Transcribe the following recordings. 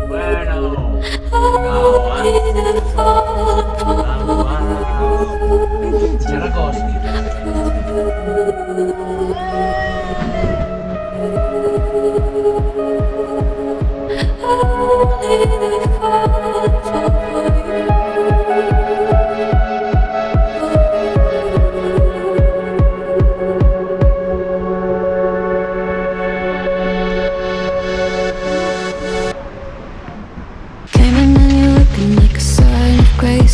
Bueno, Charcos.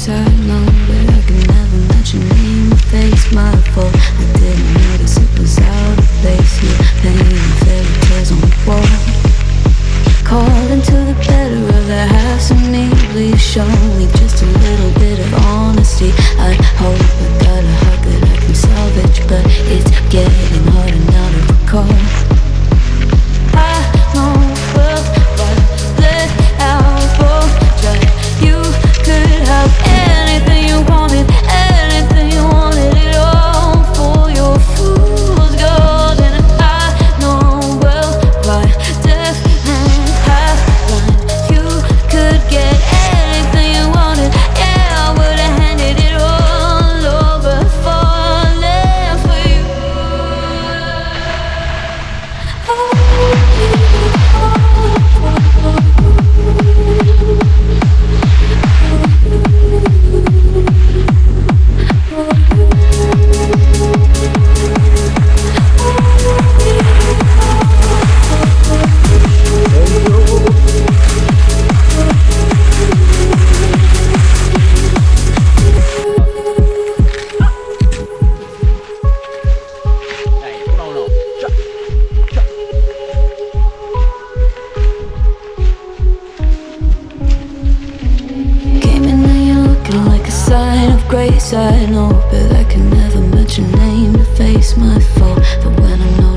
I know, but I can never match your name or face. My fault, I didn't notice it was out of place. You painting fairy tales on the wall, calling to the better of the halves of me. Please show me just a little bit of honesty. I hope I got a heart that I can salvage, but it's getting harder now to recall. I know well, but let out both try. You could have anything you wanted it all for your fool's gold. And I know well why deaf and half blind. You could get anything you wanted, yeah, I would've handed it all over, falling for you. I know, but I can never match your name to face my fault. But when I know